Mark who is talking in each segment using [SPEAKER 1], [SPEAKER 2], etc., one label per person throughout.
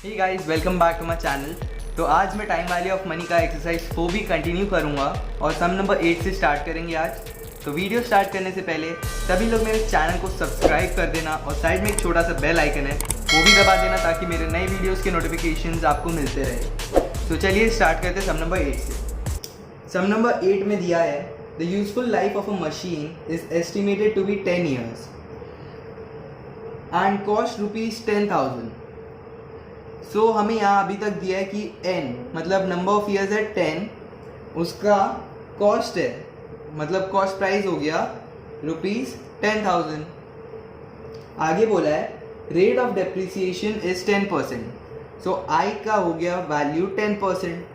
[SPEAKER 1] Hey guys, welcome back to my channel. तो आज मैं टाइम वैल्यू ऑफ मनी का एक्सरसाइज 4 भी कंटिन्यू करूंगा और सम नंबर 8 से स्टार्ट करेंगे आज। तो वीडियो स्टार्ट करने से पहले सभी लोग मेरे चैनल को सब्सक्राइब कर देना और साइड में एक छोटा सा बेल आइकन है वो भी दबा देना ताकि मेरे नए वीडियोज़ के नोटिफिकेशंस आपको मिलते रहे। तो चलिए स्टार्ट करते हैं सम नंबर 8 से। सम नंबर 8 में दिया है the useful life of a machine is estimated to be 10 years and cost ₹10,000। So हमें यहाँ अभी तक दिया है कि n मतलब नंबर ऑफ ईयर्स है 10, उसका कॉस्ट है मतलब कॉस्ट प्राइस हो गया ₹10,000। आगे बोला है rate of depreciation is 10%, so i का हो गया वैल्यू 10%।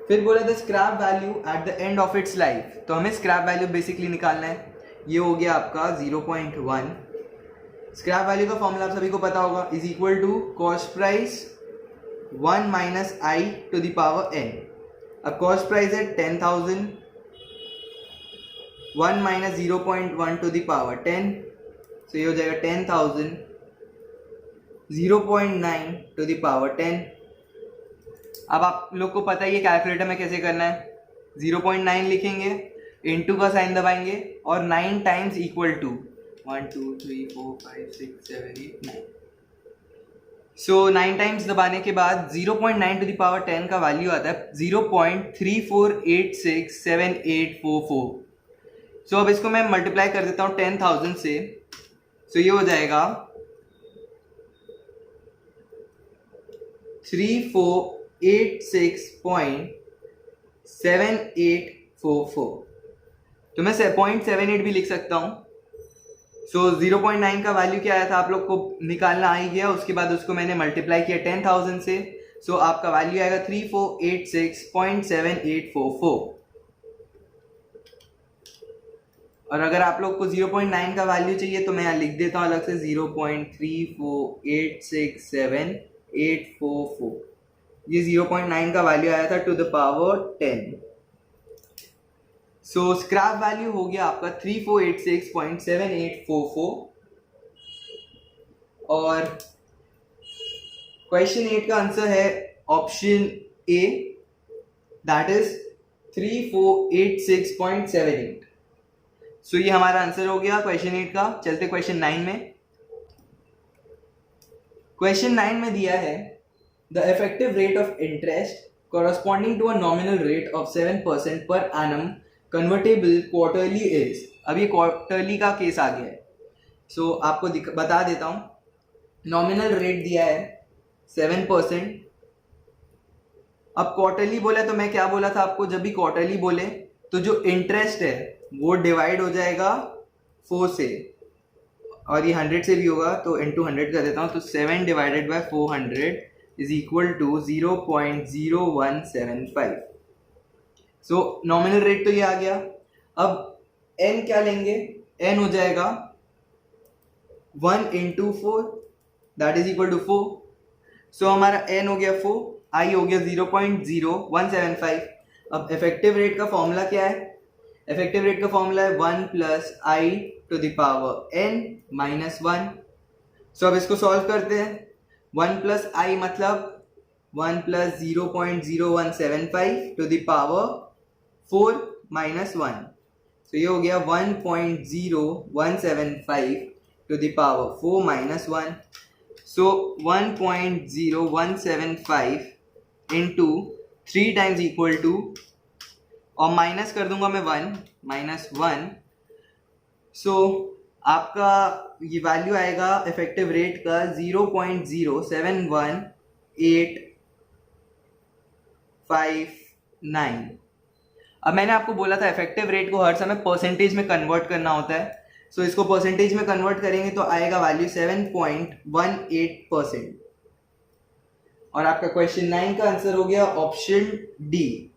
[SPEAKER 1] फिर बोला the scrap value at the end of its life, तो हमें स्क्रैप वैल्यू बेसिकली निकालना है। ये हो गया आपका 0.1। स्क्रैप वैल्यू का फॉर्मूला आप सभी को पता होगा, is equal to cost price 1 minus i to the power n। अब कॉस्ट प्राइस है 10,000, 1 माइनस 0.1 टू द पावर 10, तो ये हो जाएगा 10,000, 0.9 टू द पावर 10। अब आप लोग को पता ही है कैलकुलेटर में कैसे करना है। 0.9 लिखेंगे, इनटू का साइन दबाएंगे और 9 times equal to 1 2 3 4 5 6 7 8 9। So 9 times दबाने के बाद 0.9 टू द पावर 10 का वैल्यू आता है 0.34867844। सो अब इसको मैं मल्टीप्लाई कर देता हूँ 10,000 से। सो ये हो जाएगा 3486.7844। तो मैं 0.78 भी लिख सकता हूँ। सो 0.9 का वैल्यू क्या आया था आप लोग को निकालना आ ही गया। उसके बाद उसको मैंने मल्टीप्लाई किया 10,000 से। सो आपका वैल्यू आएगा 3486.7844। और अगर आप लोग को 0.9 का वैल्यू चाहिए तो मैं यहाँ लिख देता हूँ अलग से 0.34867844। ये 0.9 का वैल्यू आया था to the power 10। So scrap value हो गया आपका 3486.7844। और क्वेश्चन 8 का आंसर है ऑप्शन ए, दैट इज 3486.78। सो ये हमारा आंसर हो गया क्वेश्चन 8 का। चलते क्वेश्चन 9 में। क्वेश्चन 9 में दिया है the effective rate of interest corresponding to a nominal rate of 7% per annum convertible quarterly is। अब ये क्वार्टरली का केस आ गया है। सो आपको बता देता हूँ, नॉमिनल रेट दिया है 7%। अब क्वार्टरली बोला तो मैं क्या बोला था आपको, जब भी क्वार्टरली बोले तो जो इंटरेस्ट है वो डिवाइड हो जाएगा 4 से, और ये 100 से भी होगा तो इंटू 100 कर देता हूँ। तो 7 divided by 400 is equal to 0.0175। So nominal rate तो ये आ गया। अब n क्या लेंगे, n हो जाएगा 1 into 4, that is equal to 4। So हमारा n हो गया 4, i हो गया 0.0175। अब इफेक्टिव रेट का फॉर्मूला क्या है, इफेक्टिव रेट का फॉर्मूला है 1 plus i to the power n minus 1। So अब इसको सॉल्व करते हैं। 1 प्लस आई मतलब 1 plus 0.0175 to the power 4 minus 1। तो ये हो गया 1.0175 to the power 4 minus 1। So 1.0175 into 3 times equal to, और माइनस कर दूंगा मैं 1 माइनस 1। सो आपका ये वैल्यू आएगा इफेक्टिव रेट का 0.071859। अब मैंने आपको बोला था इफेक्टिव रेट को हर समय परसेंटेज में कन्वर्ट करना होता है। सो इसको परसेंटेज में कन्वर्ट करेंगे तो आएगा वैल्यू 7.18%। और आपका क्वेश्चन 9 का आंसर हो गया ऑप्शन डी।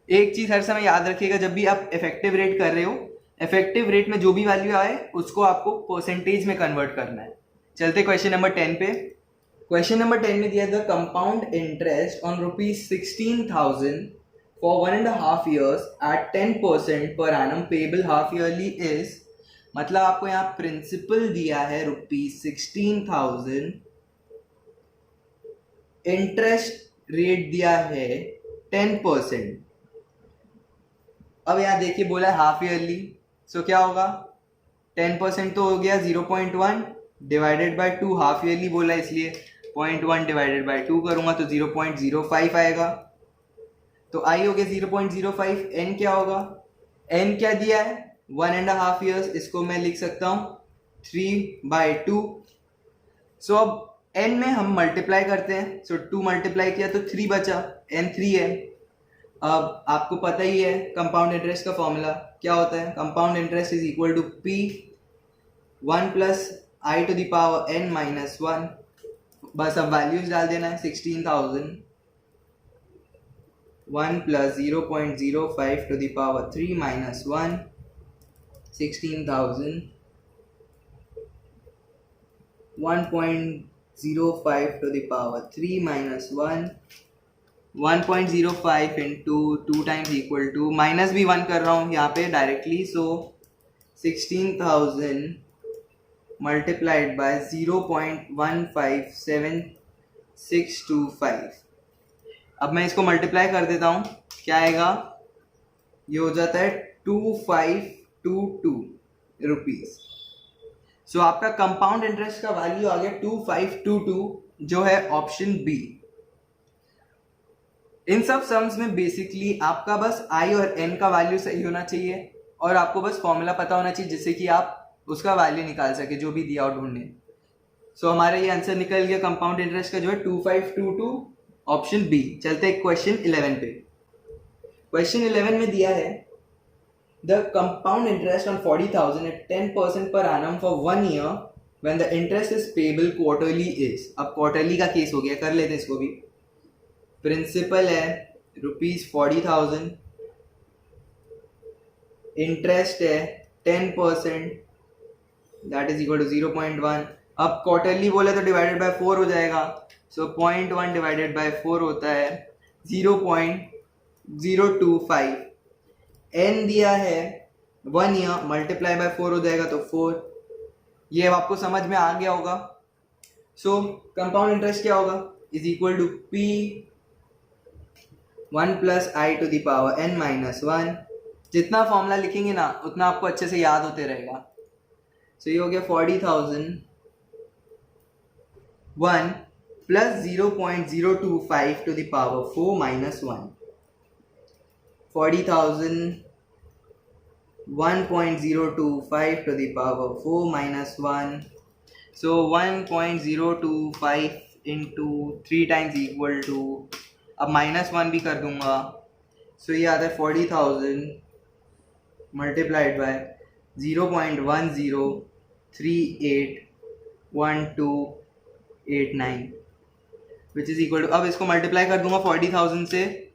[SPEAKER 1] एक चीज हर समय याद रखिएगा, जब भी आप इफेक्टिव रेट कर रहे हो, इफेक्टिव रेट में जो भी वैल्यू आए उसको आपको परसेंटेज में कन्वर्ट करना है। चलते क्वेश्चन नंबर 10 पे। क्वेश्चन नंबर 10 में दिया the compound interest on ₹16,000 for 1.5 years at 10% per annum payable half yearly is मतलब आपको यहाँ प्रिंसिपल दिया है ₹16,000, इंटरेस्ट रेट दिया है 10%। अब यहाँ देखिए बोला है हाफ ईयरली, सो क्या होगा 10% तो हो गया 0.1 डिवाइडेड बाय 2, हाफ ईयरली बोला इसलिए 0.1 डिवाइडेड बाय 2 करूंगा तो 0.05 आएगा। तो आई हो गया 0.05। एन क्या होगा, एन क्या दिया है 1.5 ईयर्स, इसको मैं लिख सकता हूँ 3/2। सो अब एन में हम मल्टीप्लाई करते हैं, सो 2 मल्टीप्लाई किया तो 3 बचा, एन 3 है। अब आपको पता ही है कंपाउंड इंटरेस्ट का फॉर्मूला क्या होता है, compound interest is equal to p 1 plus i to the power n minus 1। बस अब वैल्यूज डाल देना है, 16,000 1 plus 0.05 to the power 3 minus 1, 16,000 1.05 to the power 3 minus 1, 1.05 into 2 times equal to, minus भी 1 कर रहा हूँ यहाँ पे डायरेक्टली, सो 16,000 मल्टीप्लाइड बाय 0.157625। अब मैं इसको मल्टीप्लाई कर देता हूँ, क्या आएगा, ये हो जाता है 2522 रुपीज। सो आपका कंपाउंड इंटरेस्ट का वैल्यू आ गया 2522, जो है ऑप्शन बी। इन सब सम्स में बेसिकली आपका बस आई और एन का वैल्यू सही होना चाहिए और आपको बस फॉर्मूला पता होना चाहिए जिससे कि आप उसका वैल्यू निकाल सके जो भी दिया हो ढूंढने। सो हमारा ये आंसर निकल गया कंपाउंड इंटरेस्ट का जो है 2522, ऑप्शन बी। चलते हैं क्वेश्चन 11 पे। क्वेश्चन 11 में दिया है the compound interest on 40,000 at 10% per annum for 1 year when the interest is payable quarterly is। अब क्वार्टरली का केस हो गया, कर लेते हैं इसको भी। प्रिंसिपल है ₹40,000, इंटरेस्ट है 10%, दैट इज इक्वल टू 0.1। अब क्वार्टरली बोले तो डिवाइडेड बाय 4 हो जाएगा, सो 0.1 डिवाइडेड बाय 4 होता है 0.025। एन दिया है 1 ईयर, मल्टीप्लाई बाय 4 हो जाएगा तो 4। ये आपको समझ में आ गया होगा। सो कंपाउंड इंटरेस्ट क्या होगा, is equal to p 1 plus i to the power n minus 1। जितना फॉर्मूला लिखेंगे ना उतना आपको अच्छे से याद होते रहेगा। सो ये हो गया 40,000 1 plus 0.025 to the power 4 minus 1, 40,000 1.025 to the power 4 minus 1, so 1.025 into 3 times equal to, अब माइनस 1 भी कर दूंगा, सो ये आता है 40,000 multiplied by 0.10381289 which is equal to, अब इसको मल्टीप्लाई कर दूंगा 40,000 से,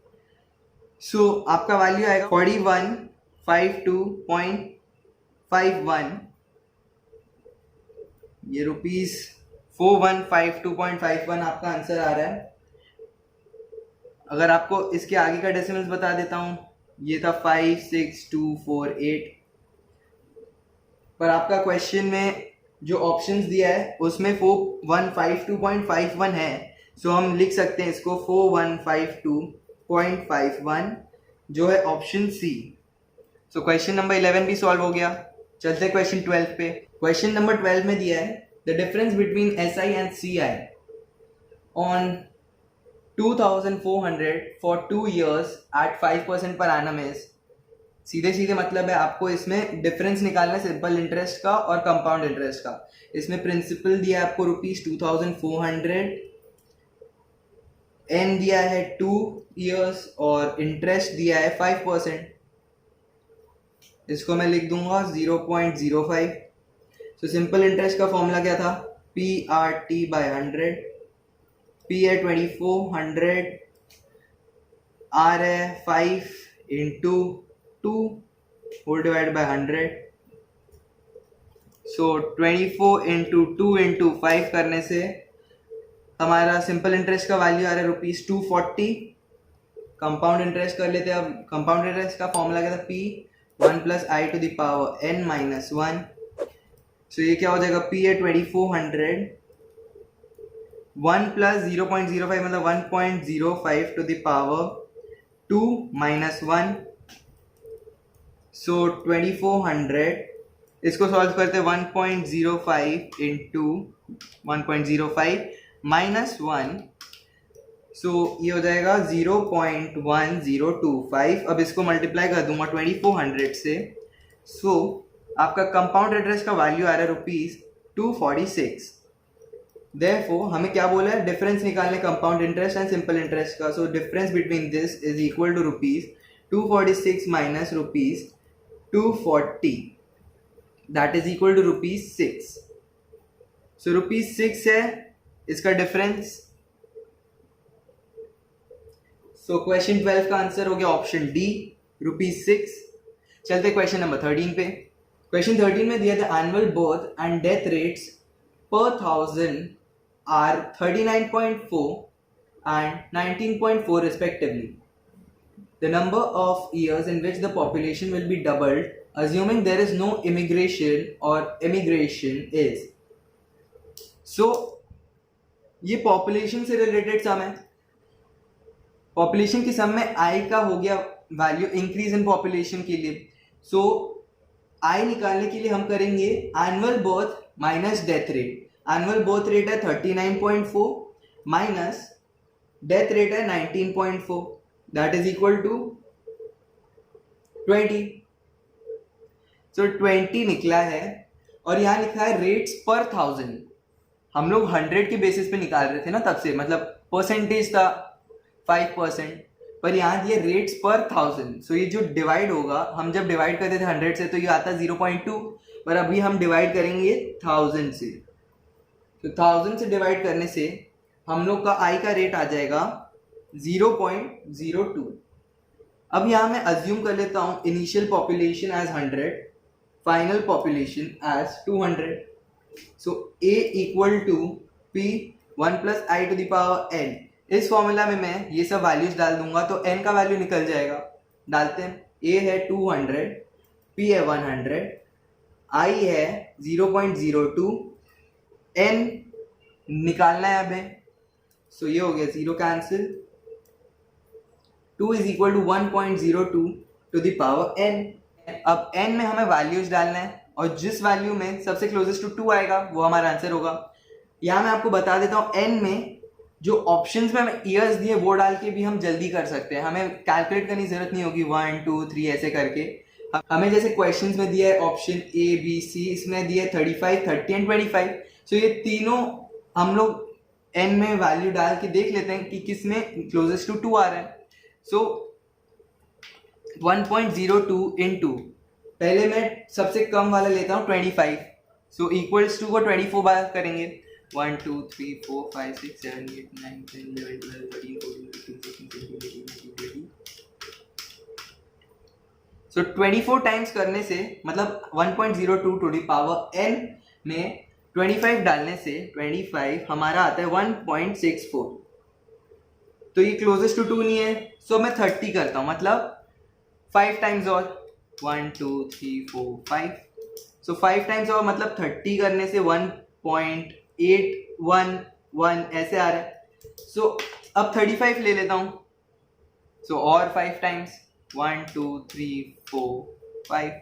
[SPEAKER 1] सो आपका वैल्यू आएगा 4152.51, ये ₹4152.51 आपका आंसर आ रहा है। अगर आपको इसके आगे का डेसिमल्स बता देता हूँ, ये था 56248, पर आपका क्वेश्चन में जो ऑप्शंस दिया है उसमें 4152.51 है, सो हम लिख सकते हैं इसको 4152.51 जो है option C. So question number 11 भी सॉल्व हो गया। चलते हैं क्वेश्चन 12 पे। क्वेश्चन नंबर 12 में दिया है the difference between S I and C I on 2,400 for 2 years at 5% per annum is. सीधे सीधे मतलब है आपको इसमें डिफरेंस निकालना है सिंपल इंटरेस्ट का और कंपाउंड इंटरेस्ट का। इसमें प्रिंसिपल दिया है आपको ₹2,400, एन दिया है 2 years और इंटरेस्ट दिया है 5%। इसको मैं लिख दूंगा 0.05। सो सिंपल इंटरेस्ट का फॉर्मूला क्या था, PRT/100, P है 2400, R है 5 into 2 whole divided by 100। So 24 into 2 into 5 करने से हमारा सिंपल इंटरेस्ट का वैल्यू आ रहा है ₹240। कंपाउंड इंटरेस्ट कर लेते हैं। अब कंपाउंड इंटरेस्ट का फॉर्मूला क्या था, P 1 plus i to the power n minus 1 so ये क्या हो जाएगा, P है 2400, 1 प्लस 0.05 मतलब 1.05 टू द पावर 2 माइनस 1, सो 2400, इसको सॉल्व करते 1.05 इंटू 1.05 माइनस 1, सो ये हो जाएगा 0.1025। अब इसको मल्टीप्लाई कर दूंगा 2400 से, सो आपका कंपाउंड इंटरेस्ट का वैल्यू आ रहा है ₹246। देयरफॉर हमें क्या बोला है, डिफरेंस निकालने compound interest and simple interest का। So difference between this is equal to ₹246 minus ₹240, that is equal to ₹6। So ₹6 है इसका डिफरेंस। सो क्वेश्चन 12 का आंसर हो गया ऑप्शन डी, ₹6। चलते क्वेश्चन नंबर 13 पे। क्वेश्चन 13 में दिया था annual birth and death rates पर 1000 are 39.4 and 19.4 respectively. The number of years in which the population will be doubled, assuming there is no immigration or emigration is. So ये population से related सम है। Population की सम में आई का हो गया value increase in population के लिए। सो आई निकालने के लिए हम करेंगे annual birth minus death rate. Annual birth rate है 39.4 माइनस डेथ रेट है 19.4, दैट इज इक्वल टू 20। सो 20 निकला है और यहाँ लिखा है रेट्स पर 1000। हम लोग 100 के बेसिस पे निकाल रहे थे ना तब से, मतलब परसेंटेज था 5%, पर यहाँ दिए रेट्स पर 1000। सो ये जो डिवाइड होगा, हम जब डिवाइड करते थे 100 से तो ये आता 0.2, पर अभी हम डिवाइड करेंगे 1000 से। तो 1000 से डिवाइड करने से हम लोग का आई का रेट आ जाएगा 0.02। अब यहाँ मैं अज्यूम कर लेता हूँ initial population as 100, final population as 200। So A equal to P 1 plus i to the power n। इस फॉर्मूला में मैं ये सब वैल्यूज डाल दूंगा तो n का वैल्यू निकल जाएगा। डालते हैं, A है 200, P है 100, I है 0.02, n निकालना है हमें। सो ये हो गया 0 cancel, 2 is equal to 1.02 to the power n। अब n में हमें वैल्यूज डालना है और जिस वैल्यू में सबसे क्लोजेस्ट टू 2 आएगा वो हमारा आंसर होगा। यहाँ मैं आपको बता देता हूँ n में जो ऑप्शंस में हमें ईयर्स दिए वो डाल के भी हम जल्दी कर सकते हैं, हमें कैलकुलेट करने की जरूरत नहीं होगी 1 2 3 ऐसे करके। हमें जैसे क्वेश्चंस में दिया है ऑप्शन A B C, इसमें दिया है 35 30 एंड 25। सो ये तीनों हम लोग n में वैल्यू डाल के देख लेते हैं कि किस में क्लोजेस्ट टू 2 आ रहा है। सो 1.02 इंटू, पहले मैं सबसे कम वाला लेता हूँ 25। सो इक्वल्स टू को 24 बार करेंगे, 1 2 3 4 5 6 7 8 9 10 11 12 13 14 15 16 17 18 19 20। सो 24 टाइम्स करने से मतलब 1.02 टू द पावर n में 25 डालने से 25 हमारा आता है 1.64। तो ये क्लोजेस्ट टू 2 नहीं है, सो मैं 30 करता हूँ, मतलब 5 टाइम्स और 1 2 3 4 5। सो 5 टाइम्स और मतलब 30 करने से 1.811 ऐसे आ रहा है। सो अब 35 ले लेता हूँ, सो और 5 टाइम्स 1 2 3 4 5।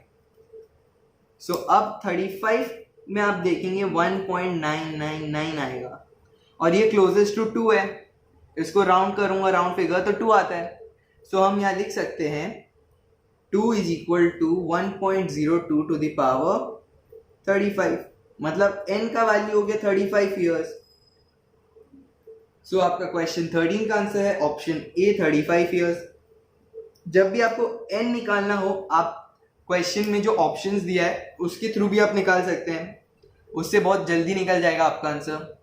[SPEAKER 1] सो अब 35 में आप देखेंगे 1.999 आएगा और ये क्लोजेस्ट टू 2 है। इसको राउंड करूंगा, राउंड फिगर तो 2 आता है। सो हम यहाँ लिख सकते हैं 2 is equal to 1.02 to the power 35, मतलब n का वैल्यू हो गया 35 ईयर्स। सो आपका क्वेश्चन 13 का आंसर है ऑप्शन ए 35 ईयर्स। जब भी आपको n निकालना हो, आप क्वेश्चन में जो ऑप्शंस दिया है उसके थ्रू भी आप निकाल सकते हैं, उससे बहुत जल्दी निकल जाएगा आपका आंसर।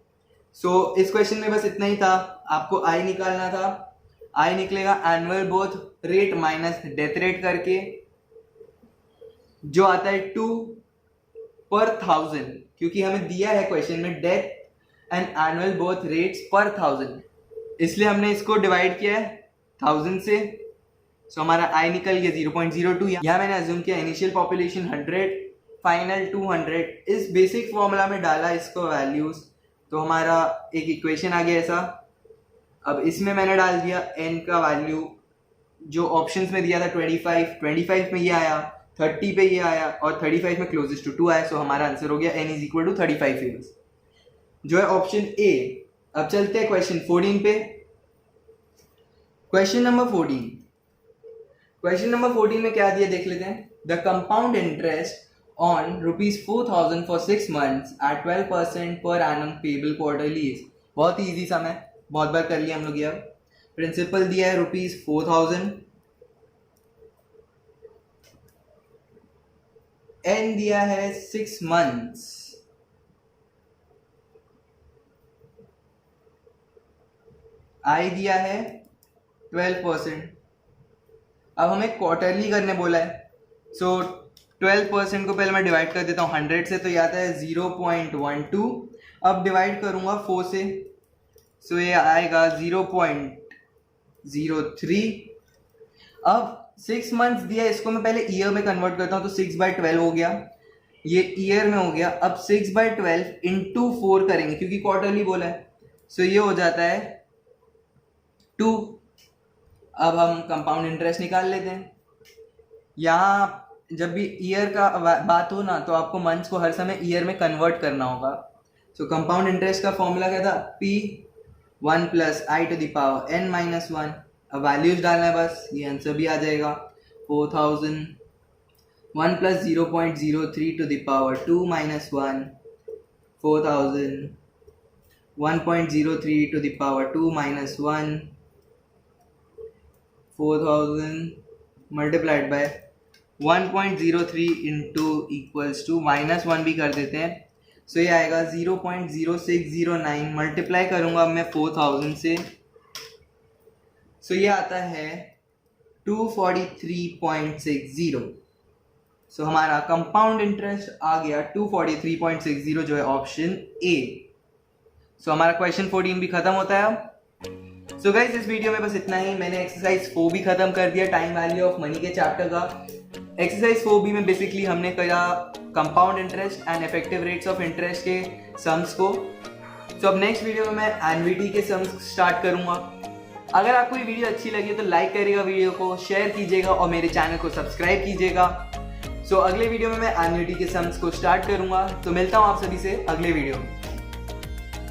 [SPEAKER 1] सो इस क्वेश्चन में बस इतना ही था, आपको आई निकालना था। आई निकलेगा annual birth rate minus death rate करके, जो आता है 2 पर 1000, क्योंकि हमें दिया है क्वेश्चन में death and annual birth rates पर 1000, इसलिए हमने इसको डिवाइड किया है 1000 से। सो हमारा आई निकल गया 0.02। यहाँ मैंने अज्यूम किया इनिशियल पॉपुलेशन 100, फाइनल 200 इस बेसिक फॉर्मूला में डाला इसको वैल्यूज, तो हमारा एक इक्वेशन आ गया ऐसा। अब इसमें मैंने डाल दिया n का वैल्यू जो ऑप्शंस में दिया था 25 में ये आया, 30 पे ये आया और 35 में क्लोजेस्ट टू 2 आया। सो हमारा आंसर हो गया n is equal to 35 years, जो है ऑप्शन ए। अब चलते हैं क्वेश्चन 14 पे। क्वेश्चन नंबर 14 में क्या दिया देख लेते हैं। The compound interest on ₹4,000 for 6 months at 12% per annum payable quarterly is. बहुत ही ईजी सम है, बहुत बार कर लिया हम लोग। ये प्रिंसिपल दिया है ₹4,000, एन दिया है 6 months, आई दिया है 12%। अब हमें क्वार्टरली करने बोला है, सो 12% को पहले मैं डिवाइड कर देता हूँ 100 से, तो ये आता है 0.12। अब डिवाइड करूँगा 4 से, सो ये आएगा 0.03। अब 6 months दिया, इसको मैं पहले ईयर में कन्वर्ट करता हूँ, तो 6/12 हो गया, ये ईयर में हो गया। अब 6/12 इंटू 4 करेंगे क्योंकि क्वार्टरली बोला है, सो ये हो जाता है 2। अब हम कंपाउंड इंटरेस्ट निकाल लेते हैं। यहाँ जब भी ईयर का बात हो ना, तो आपको मंथ्स को हर समय ईयर में कन्वर्ट करना होगा। सो कंपाउंड इंटरेस्ट का फॉर्मूला क्या था, P1 + I to the power n-1। अब वैल्यूज डालना है बस, ये आंसर भी आ जाएगा 4,000 1 + 0.03 to the power 2 - 1 4,000 1.03 to the power 2 - 1 4,000 multiplied by 1.03 into equals to -1 भी कर देते हैं। सो ये आएगा 0.0609 मल्टीप्लाई करूँगा मैं 4,000 से, सो ये आता है 243.60। सो हमारा कंपाउंड इंटरेस्ट आ गया 243.60, जो है ऑप्शन ए। सो हमारा क्वेश्चन 14 भी खत्म होता है अब। सो गाइस इस वीडियो में बस इतना ही। मैंने एक्सरसाइज 4 भी खत्म कर दिया, टाइम वैल्यू ऑफ मनी के चैप्टर का। एक्सरसाइज 4B में बेसिकली हमने करा compound interest and effective rates of interest के सम्स को। सो अब नेक्स्ट वीडियो में मैं एन्युटी के सम्स स्टार्ट करूंगा। अगर आपको ये वीडियो अच्छी लगी तो लाइक करिएगा, वीडियो को शेयर कीजिएगा और मेरे चैनल को सब्सक्राइब कीजिएगा। सो अगले वीडियो में मैं एन्युटी के सम्स को स्टार्ट करूंगा। तो मिलता हूँ आप सभी से अगले वीडियो में।